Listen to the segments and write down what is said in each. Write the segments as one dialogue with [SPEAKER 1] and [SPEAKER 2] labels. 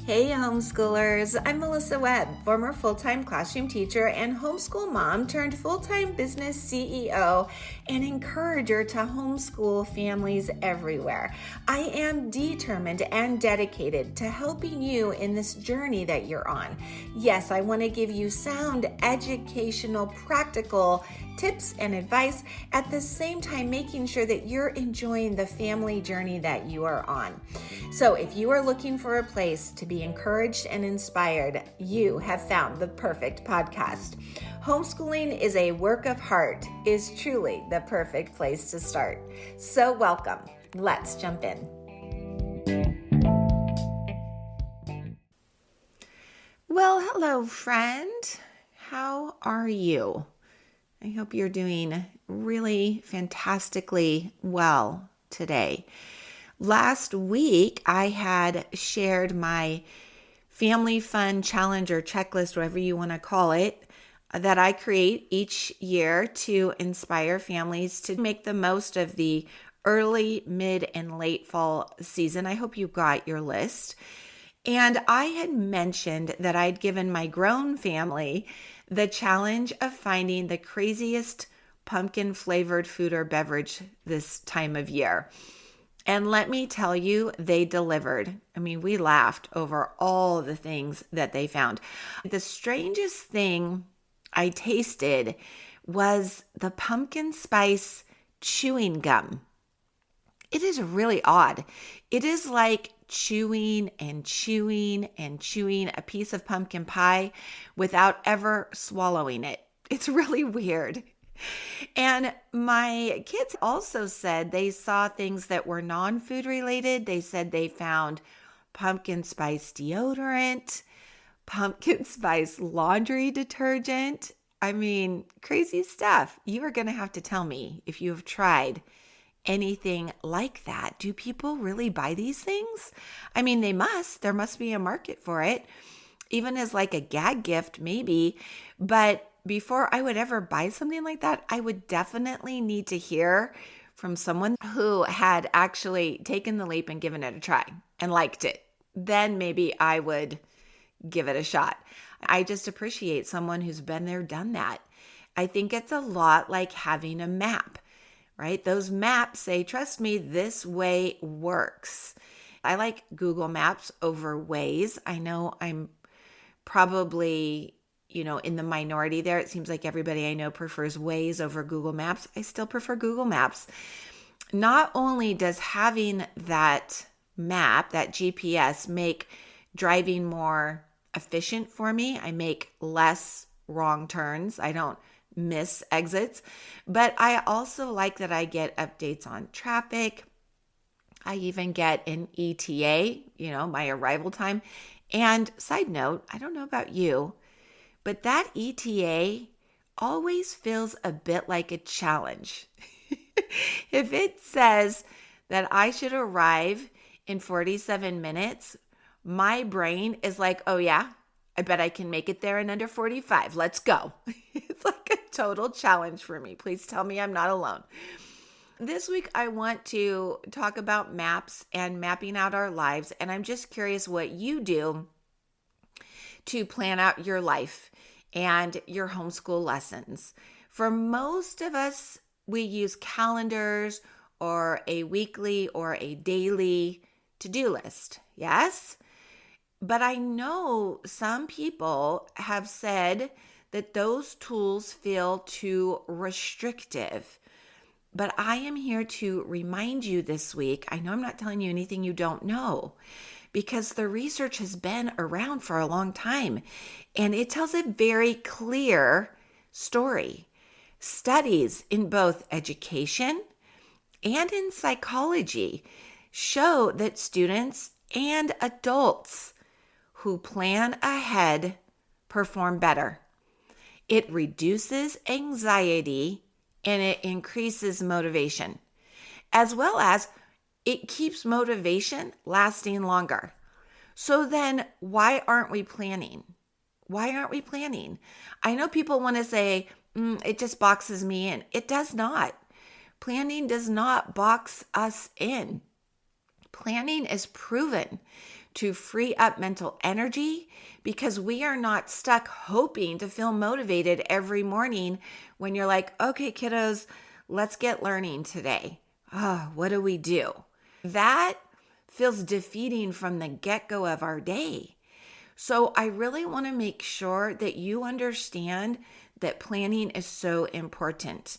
[SPEAKER 1] Hey homeschoolers, I'm Melissa Webb, former full-time classroom teacher and homeschool mom turned full-time business CEO and encourager to homeschool families everywhere. I am determined and dedicated to helping you in this journey that you're on. Yes, I want to give you sound, educational, practical tips and advice, at the same time making sure that you're enjoying the family journey that you are on. So if you are looking for a place to be encouraged and inspired, you have found the perfect podcast. Homeschooling is a work of heart is truly the perfect place to start. So welcome. Let's jump in. Well, hello, friend. How are you? I hope you're doing really fantastically well today. Last week, I had shared my family fun challenge or checklist, whatever you want to call it, that I create each year to inspire families to make the most of the early, mid, and late fall season. I hope you got your list. And I had mentioned that I'd given my grown family the challenge of finding the craziest pumpkin flavored food or beverage this time of year. And let me tell you, they delivered. I mean, we laughed over all the things that they found. The strangest thing I tasted was the pumpkin spice chewing gum. It is really odd. It is like chewing and chewing and chewing a piece of pumpkin pie without ever swallowing it. It's really weird. And my kids also said they saw things that were non-food related. They said they found pumpkin spice deodorant, pumpkin spice laundry detergent. I mean, crazy stuff. You are going to have to tell me if you have tried anything like that. Do people really buy these things? I mean, they must. There must be a market for it, even as like a gag gift maybe. But before I would ever buy something like that, I would definitely need to hear from someone who had actually taken the leap and given it a try and liked it. Then maybe I would give it a shot. I just appreciate someone who's been there, done that. I think it's a lot like having a map. Right? Those maps say, trust me, this way works. I like Google Maps over Waze. I know I'm probably, in the minority there. It seems like everybody I know prefers Waze over Google Maps. I still prefer Google Maps. Not only does having that map, that GPS, make driving more efficient for me, I make less wrong turns. I don't miss exits, but I also like that I get updates on traffic. I even get an ETA, my arrival time. And side note, I don't know about you, but that ETA always feels a bit like a challenge. If it says that I should arrive in 47 minutes, my brain is like, oh yeah, I bet I can make it there in under 45. Let's go. It's like a total challenge for me. Please tell me I'm not alone. This week, I want to talk about maps and mapping out our lives. And I'm just curious what you do to plan out your life and your homeschool lessons. For most of us, we use calendars or a weekly or a daily to-do list. Yes? But I know some people have said that those tools feel too restrictive. But I am here to remind you this week, I know I'm not telling you anything you don't know, because the research has been around for a long time, and it tells a very clear story. Studies in both education and in psychology show that students and adults who plan ahead perform better. It reduces anxiety and it increases motivation, as well as it keeps motivation lasting longer. So then why aren't we planning? Why aren't we planning? I know people want to say, it just boxes me in. It does not. Planning does not box us in. Planning is proven to free up mental energy because we are not stuck hoping to feel motivated every morning when you're like, okay, kiddos, let's get learning today. Oh, what do we do? That feels defeating from the get-go of our day. So I really want to make sure that you understand that planning is so important.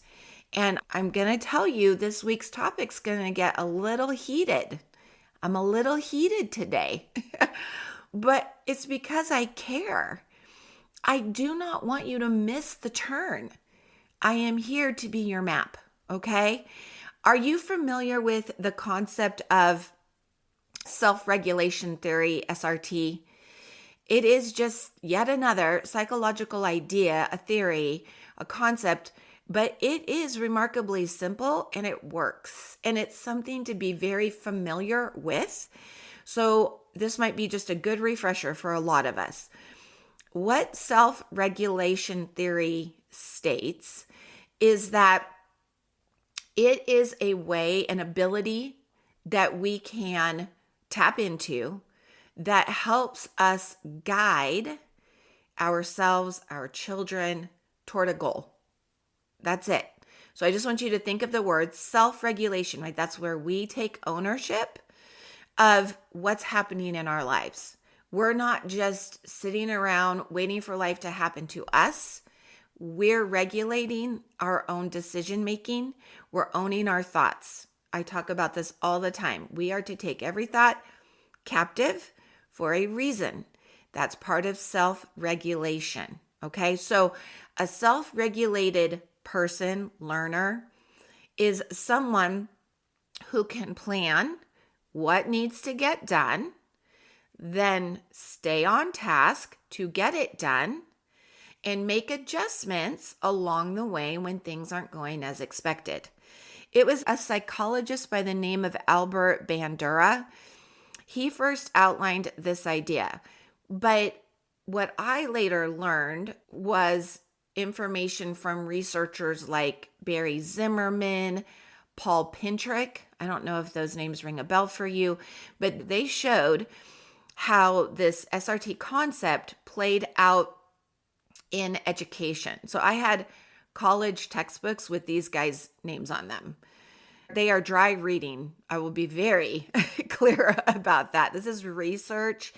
[SPEAKER 1] And I'm going to tell you this week's topic's going to get a little heated. I'm a little heated today, but it's because I care. I do not want you to miss the turn. I am here to be your map, okay? Are you familiar with the concept of self-regulation theory, SRT? It is just yet another psychological idea, a theory, a concept, but it is remarkably simple and it works. And it's something to be very familiar with. So this might be just a good refresher for a lot of us. What self-regulation theory states is that it is a way, an ability that we can tap into that helps us guide ourselves, our children toward a goal. That's it. So I just want you to think of the word self-regulation, right? That's where we take ownership of what's happening in our lives. We're not just sitting around waiting for life to happen to us. We're regulating our own decision making. We're owning our thoughts. I talk about this all the time. We are to take every thought captive for a reason. That's part of self-regulation. Okay, so a self-regulated person, learner, is someone who can plan what needs to get done, then stay on task to get it done, and make adjustments along the way when things aren't going as expected. It was a psychologist by the name of Albert Bandura. He first outlined this idea, but what I later learned was information from researchers like Barry Zimmerman, Paul Pintrick. I don't know if those names ring a bell for you, but they showed how this SRT concept played out in education. So I had college textbooks with these guys' names on them. They are dry reading. I will be very clear about that. This is research.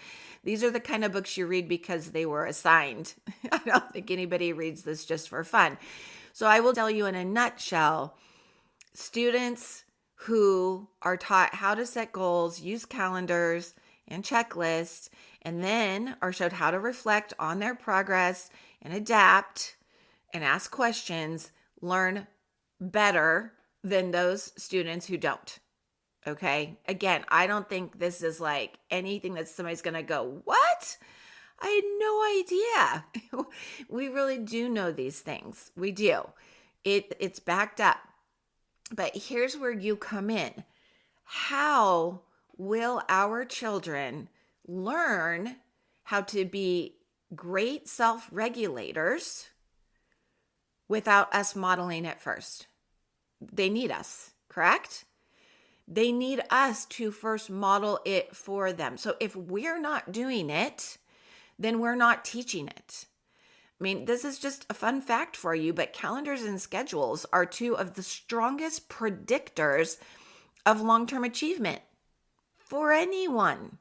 [SPEAKER 1] These are the kind of books you read because they were assigned. I don't think anybody reads this just for fun. So I will tell you in a nutshell, students who are taught how to set goals, use calendars and checklists, and then are showed how to reflect on their progress and adapt and ask questions, learn better than those students who don't. Okay. Again, I don't think this is like anything that somebody's going to go, what? I had no idea. We really do know these things. We do. It's backed up. But here's where you come in. How will our children learn how to be great self-regulators without us modeling it first? They need us, correct? They need us to first model it for them. So if we're not doing it, then we're not teaching it. I mean, this is just a fun fact for you, but calendars and schedules are two of the strongest predictors of long-term achievement for anyone.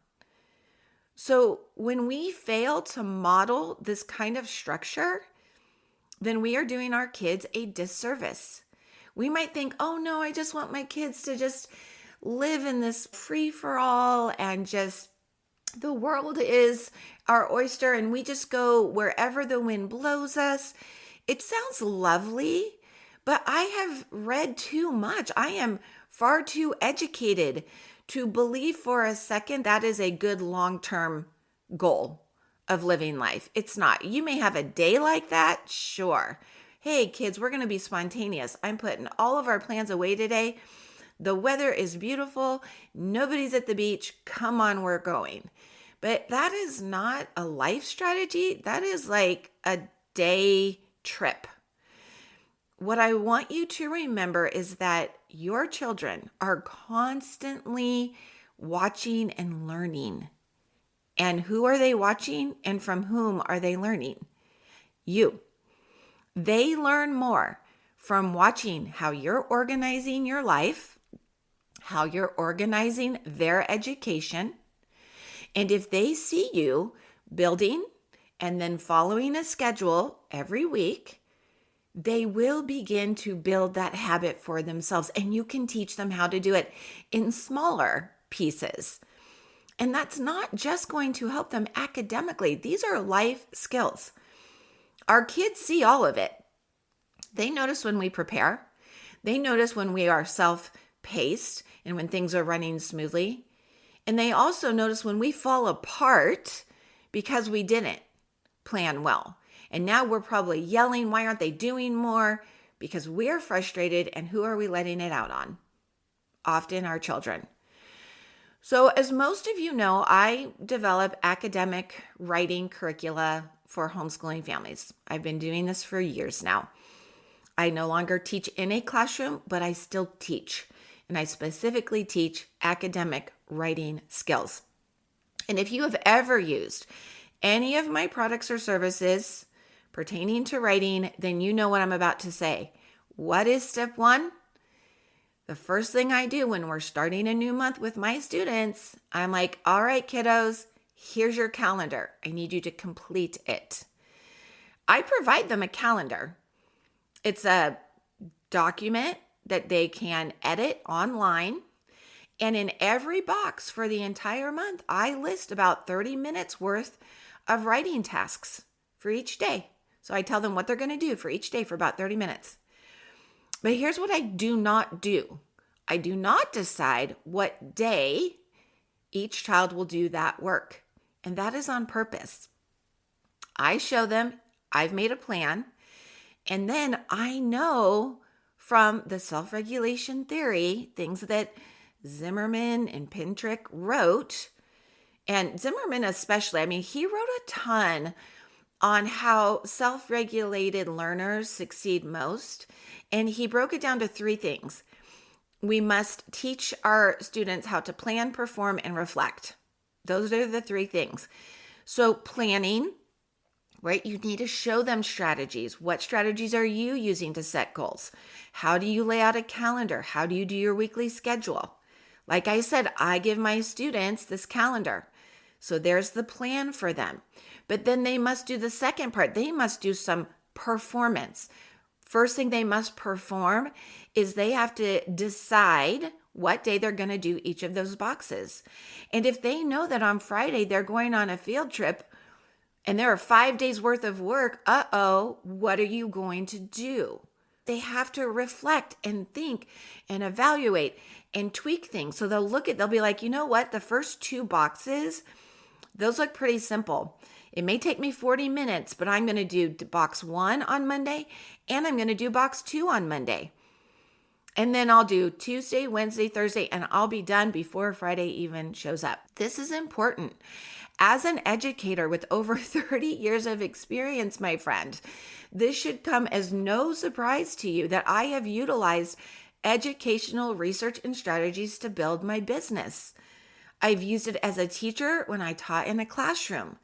[SPEAKER 1] So when we fail to model this kind of structure, then we are doing our kids a disservice. We might think, oh no, I just want my kids to just live in this free-for-all and just the world is our oyster and we just go wherever the wind blows us. It sounds lovely, but I have read too much. I am far too educated to believe for a second that is a good long-term goal of living life. It's not. You may have a day like that, sure. Hey kids, we're going to be spontaneous. I'm putting all of our plans away today. The weather is beautiful. Nobody's at the beach. Come on, we're going. But that is not a life strategy. That is like a day trip. What I want you to remember is that your children are constantly watching and learning. And who are they watching and from whom are they learning? You. They learn more from watching how you're organizing your life, how you're organizing their education. And if they see you building and then following a schedule every week, they will begin to build that habit for themselves. And you can teach them how to do it in smaller pieces. And that's not just going to help them academically. These are life skills. Our kids see all of it. They notice when we prepare. They notice when we are self-paced and when things are running smoothly. And they also notice when we fall apart because we didn't plan well. And now we're probably yelling, why aren't they doing more? Because we're frustrated, and who are we letting it out on? Often our children. So as most of you know, I develop academic writing curricula for homeschooling families. I've been doing this for years now. I no longer teach in a classroom, but I still teach. And I specifically teach academic writing skills. And if you have ever used any of my products or services pertaining to writing, then you know what I'm about to say. What is step one? The first thing I do when we're starting a new month with my students, I'm like, all right, kiddos, here's your calendar. I need you to complete it. I provide them a calendar. It's a document that they can edit online. And in every box for the entire month, I list about 30 minutes worth of writing tasks for each day. So I tell them what they're going to do for each day for about 30 minutes. But here's what I do not do. I do not decide what day each child will do that work. And that is on purpose. I show them I've made a plan. And then I know from the self-regulation theory, things that Zimmerman and Pintrick wrote, and Zimmerman especially, I mean, he wrote a ton on how self-regulated learners succeed most. And he broke it down to three things. We must teach our students how to plan, perform, and reflect. Those are the three things. So planning, right? You need to show them strategies. What strategies are you using to set goals? How do you lay out a calendar? How do you do your weekly schedule? Like I said, I give my students this calendar. So there's the plan for them. But then they must do the second part. They must do some performance. First thing they must perform is they have to decide what day they're going to do each of those boxes. And if they know that on Friday they're going on a field trip and there are 5 days worth of work, what are you going to do? They have to reflect and think and evaluate and tweak things. So they'll be like, you know what? The first two boxes, those look pretty simple. It may take me 40 minutes, but I'm going to do box 1 on Monday and I'm going to do box 2 on Monday. And then I'll do Tuesday, Wednesday, Thursday, and I'll be done before Friday even shows up. This is important. As an educator with over 30 years of experience, my friend, this should come as no surprise to you that I have utilized educational research and strategies to build my business. I've used it as a teacher when I taught in a classroom.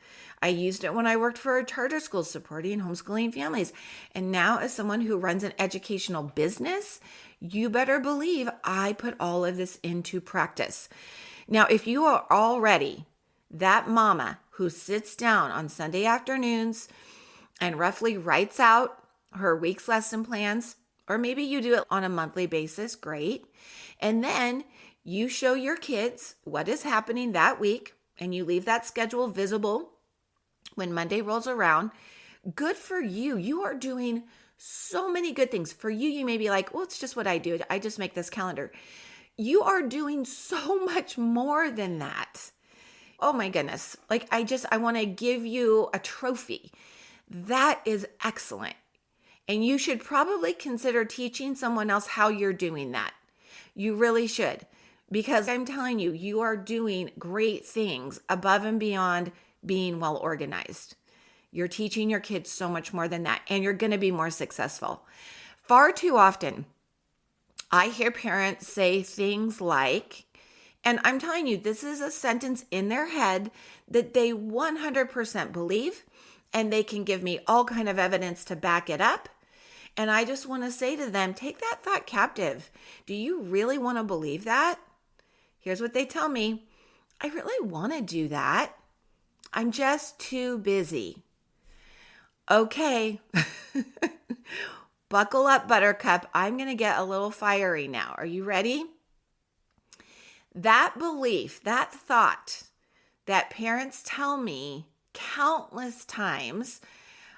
[SPEAKER 1] I used it when I worked for a charter school supporting homeschooling families. And now as someone who runs an educational business, you better believe I put all of this into practice. Now, if you are already that mama who sits down on Sunday afternoons and roughly writes out her week's lesson plans, or maybe you do it on a monthly basis, great. And then you show your kids what is happening that week and you leave that schedule visible when Monday rolls around. Good for you. You are doing so many good things. For you, you may be like, well, it's just what I do. I just make this calendar. You are doing so much more than that. Oh my goodness. Like I want to give you a trophy. That is excellent. And you should probably consider teaching someone else how you're doing that. You really should. Because I'm telling you, you are doing great things above and beyond being well organized. You're teaching your kids so much more than that, and you're going to be more successful. Far too often, I hear parents say things like, And I'm telling you, this is a sentence in their head that they 100% believe, and they can give me all kind of evidence to back it up. And I just want to say to them, take that thought captive. Do you really want to believe that? Here's what they tell me. I really want to do that. I'm just too busy. Okay. Buckle up, Buttercup. I'm going to get a little fiery now. Are you ready? That belief, that thought that parents tell me countless times,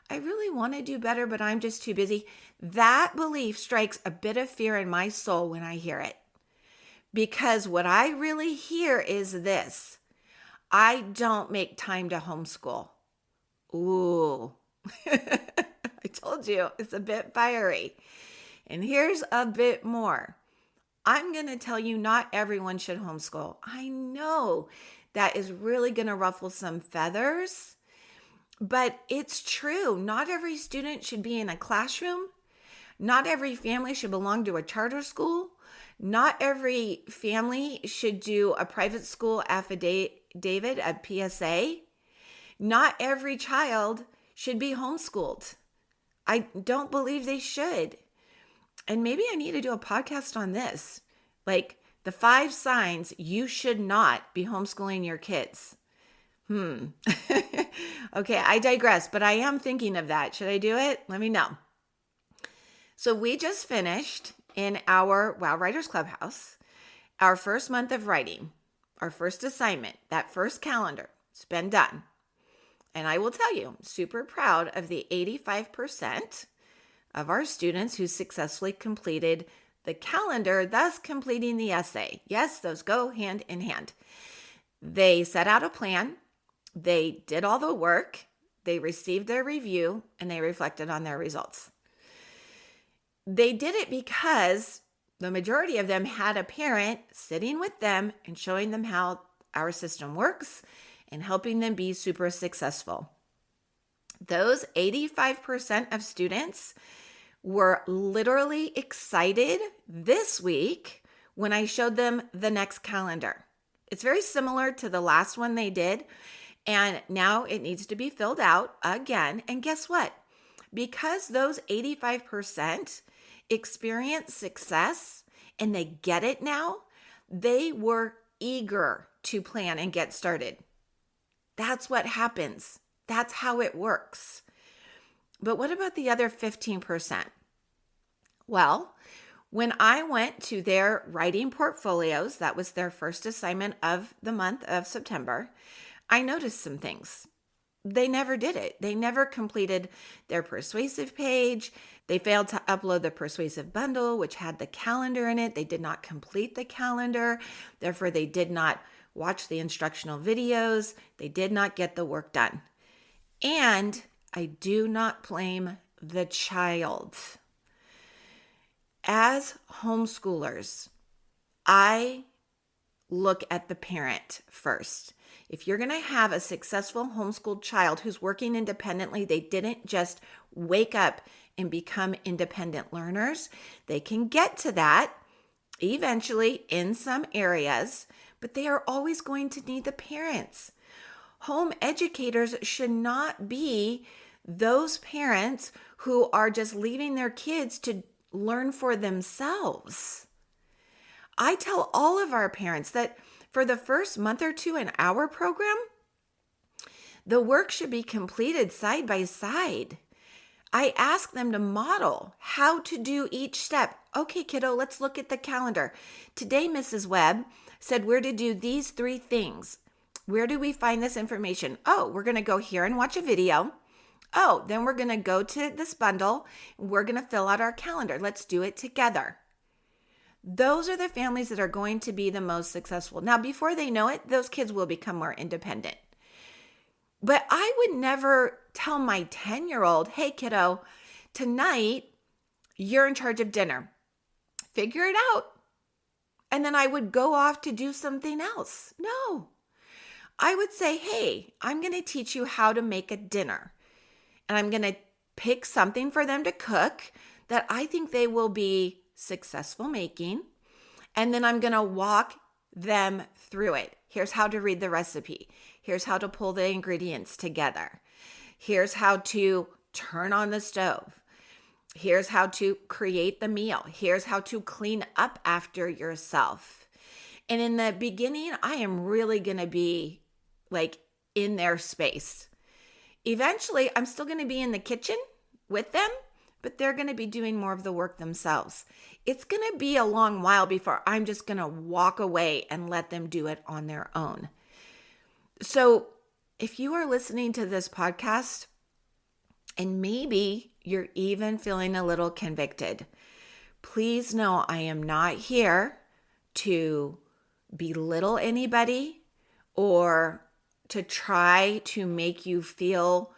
[SPEAKER 1] I really want to do better, but I'm just too busy. That belief strikes a bit of fear in my soul when I hear it. Because what I really hear is this: I don't make time to homeschool. Ooh, I told you it's a bit fiery. And here's a bit more. I'm going to tell you not everyone should homeschool. I know that is really going to ruffle some feathers, but it's true. Not every student should be in a classroom. Not every family should belong to a charter school. Not every family should do a private school affidavit, a PSA. Not every child should be homeschooled. I don't believe they should. And maybe I need to do a podcast on this, like the 5 signs you should not be homeschooling your kids. Okay, I digress, but I am thinking of that. Should I do it? Let me know. So we just finished in our Wow Writers Clubhouse, our first month of writing, our first assignment, that first calendar. It's been done. And I will tell you, I'm super proud of the 85% of our students who successfully completed the calendar, thus completing the essay. Yes, those go hand in hand. They set out a plan, they did all the work, they received their review, and they reflected on their results. They did it because the majority of them had a parent sitting with them and showing them how our system works and helping them be super successful. Those 85% of students were literally excited this week when I showed them the next calendar. It's very similar to the last one they did, and now it needs to be filled out again. And guess what? Because those 85% experience success and they get it now, they were eager to plan and get started. That's what happens. That's how it works. But what about the other 15%? Well, when I went to their writing portfolios, that was their first assignment of the month of September, I noticed some things. They never did it. They never completed their persuasive page. They failed to upload the persuasive bundle, which had the calendar in it. They did not complete the calendar. Therefore, they did not watch the instructional videos. They did not get the work done. And I do not blame the child. As homeschoolers, I look at the parent first. If you're going to have a successful homeschooled child who's working independently, they didn't just wake up and become independent learners. They can get to that eventually in some areas, but they are always going to need the parents. Home educators should not be those parents who are just leaving their kids to learn for themselves. I tell all of our parents that for the first month or two in our program, the work should be completed side by side. I ask them to model how to do each step. Okay, kiddo, let's look at the calendar. Today, Mrs. Webb said we're to do these 3 things. Where do we find this information? Oh, we're going to go here and watch a video. Oh, then we're going to go to this bundle. We're going to fill out our calendar. Let's do it together. Those are the families that are going to be the most successful. Now, before they know it, those kids will become more independent. But I would never tell my 10-year-old, hey, kiddo, tonight you're in charge of dinner. Figure it out. And then I would go off to do something else. No. I would say, hey, I'm going to teach you how to make a dinner. And I'm going to pick something for them to cook that I think they will be successful making. And then I'm going to walk them through it. Here's how to read the recipe. Here's how to pull the ingredients together. Here's how to turn on the stove. Here's how to create the meal. Here's how to clean up after yourself. And in the beginning, I am really going to be like in their space. Eventually, I'm still going to be in the kitchen with them, but they're going to be doing more of the work themselves. It's going to be a long while before I'm just going to walk away and let them do it on their own. So if you are listening to this podcast and maybe you're even feeling a little convicted, please know I am not here to belittle anybody or to try to make you feel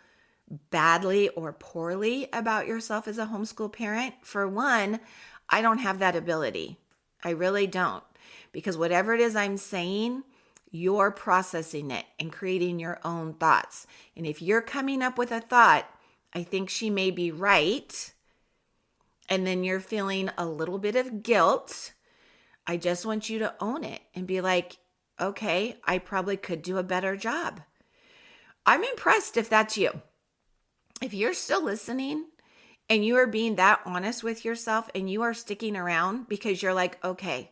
[SPEAKER 1] badly or poorly about yourself as a homeschool parent. For one, I don't have that ability. I really don't. Because whatever it is I'm saying, you're processing it and creating your own thoughts. And if you're coming up with a thought, I think she may be right, and then you're feeling a little bit of guilt, I just want you to own it and be like, okay, I probably could do a better job. I'm impressed if that's you. If you're still listening and you are being that honest with yourself and you are sticking around because you're like, okay,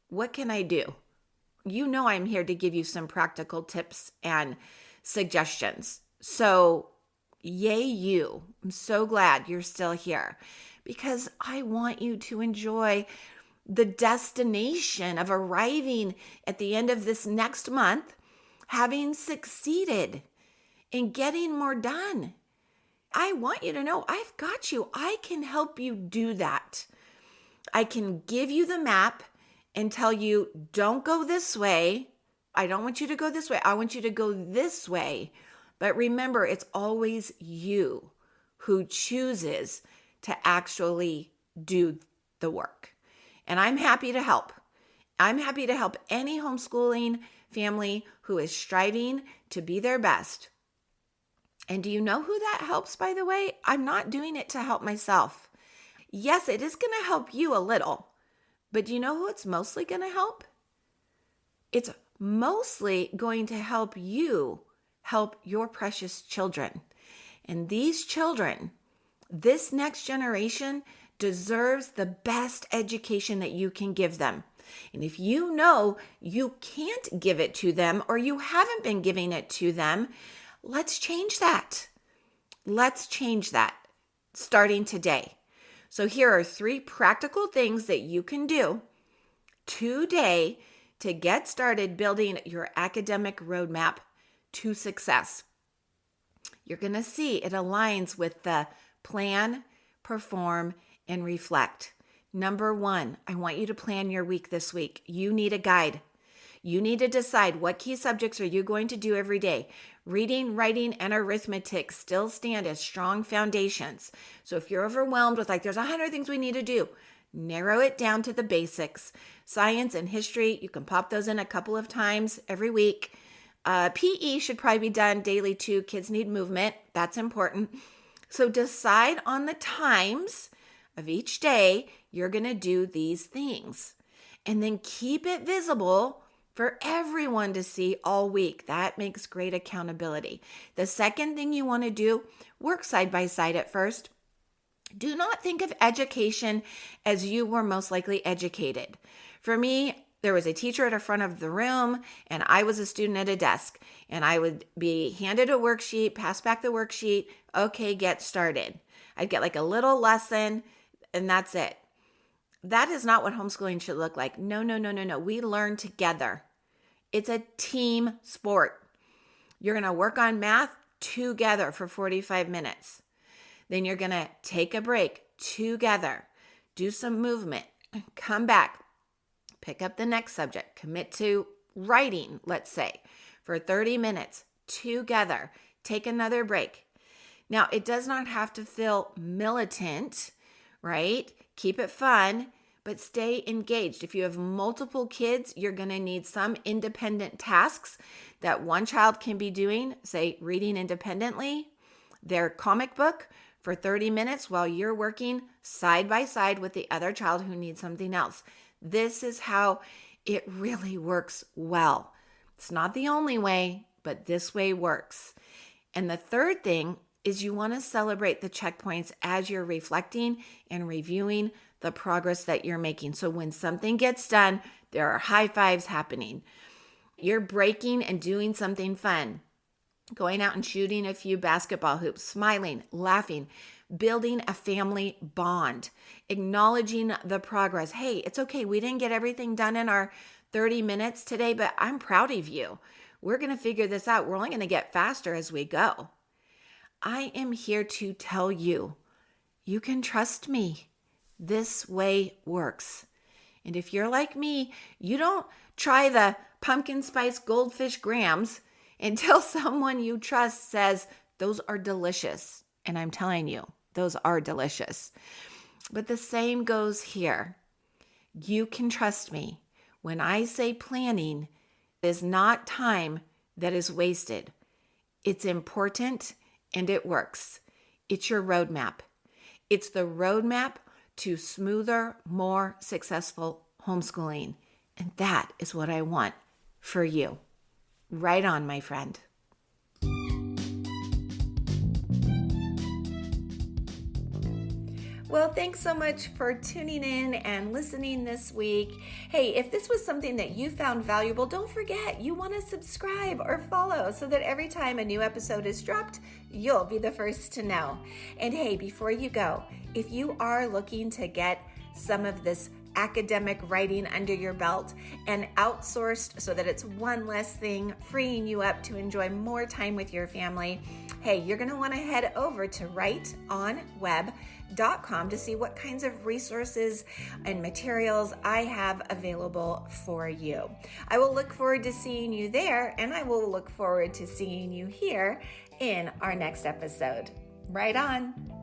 [SPEAKER 1] what can I do? You know I'm here to give you some practical tips and suggestions. So yay you. I'm so glad you're still here because I want you to enjoy the destination of arriving at the end of this next month, having succeeded in getting more done. I want you to know I've got you. I can help you do that. I can give you the map and tell you, don't go this way. I don't want you to go this way. I want you to go this way. But remember, it's always you who chooses to actually do the work. And I'm happy to help. I'm happy to help any homeschooling family who is striving to be their best. And do you know who that helps, by the way? I'm not doing it to help myself. Yes, it is going to help you a little. But do you know who it's mostly going to help? It's mostly going to help you help your precious children. And these children, this next generation, deserves the best education that you can give them. And if you know you can't give it to them or you haven't been giving it to them, let's change that. Let's change that starting today. So here are 3 practical things that you can do today to get started building your academic roadmap to success. You're going to see it aligns with the plan, perform, and reflect. Number 1, I want you to plan your week this week. You need a guide. You need to decide what key subjects are you going to do every day. Reading, writing, and arithmetic still stand as strong foundations. So if you're overwhelmed with there's 100 things we need to do, narrow it down to the basics. Science and history, you can pop those in a couple of times every week. PE should probably be done daily too. Kids need movement. That's important. So decide on the times of each day you're going to do these things. And then keep it visible for everyone to see all week. That makes great accountability. The second thing you want to do, work side by side at first. Do not think of education as you were most likely educated. For me, there was a teacher at the front of the room and I was a student at a desk, and I would be handed a worksheet, pass back the worksheet, okay, get started. I'd get a little lesson and that's it. That is not what homeschooling should look like. No. We learn together. It's a team sport. You're going to work on math together for 45 minutes. Then you're going to take a break together, do some movement, come back, pick up the next subject, commit to writing, let's say, for 30 minutes together, take another break. Now, it does not have to feel militant, right? Keep it fun, but stay engaged. If you have multiple kids, you're going to need some independent tasks that one child can be doing, say reading independently, their comic book for 30 minutes while you're working side by side with the other child who needs something else. This is how It really works well. It's not the only way, but this way works. And the third thing is you want to celebrate the checkpoints as you're reflecting and reviewing the progress that you're making. So when something gets done, there are high fives happening. You're breaking and doing something fun, going out and shooting a few basketball hoops, smiling, laughing, building a family bond, acknowledging the progress. Hey, it's okay. We didn't get everything done in our 30 minutes today, but I'm proud of you. We're going to figure this out. We're only going to get faster as we go. I am here to tell you, you can trust me. This way works. And if you're like me, you don't try the pumpkin spice goldfish grams until someone you trust says, those are delicious. And I'm telling you, those are delicious. But the same goes here. You can trust me. When I say planning is not time that is wasted. It's important and it works. It's your roadmap. It's the roadmap to smoother, more successful homeschooling. And that is what I want for you. Right on, my friend. Well, thanks so much for tuning in and listening this week. Hey, if this was something that you found valuable, don't forget you want to subscribe or follow so that every time a new episode is dropped, you'll be the first to know. And hey, before you go, if you are looking to get some of this academic writing under your belt and outsourced so that it's one less thing, freeing you up to enjoy more time with your family, hey, you're going to want to head over to writeonweb.com to see what kinds of resources and materials I have available for you. I will look forward to seeing you there, and I will look forward to seeing you here in our next episode. Right on.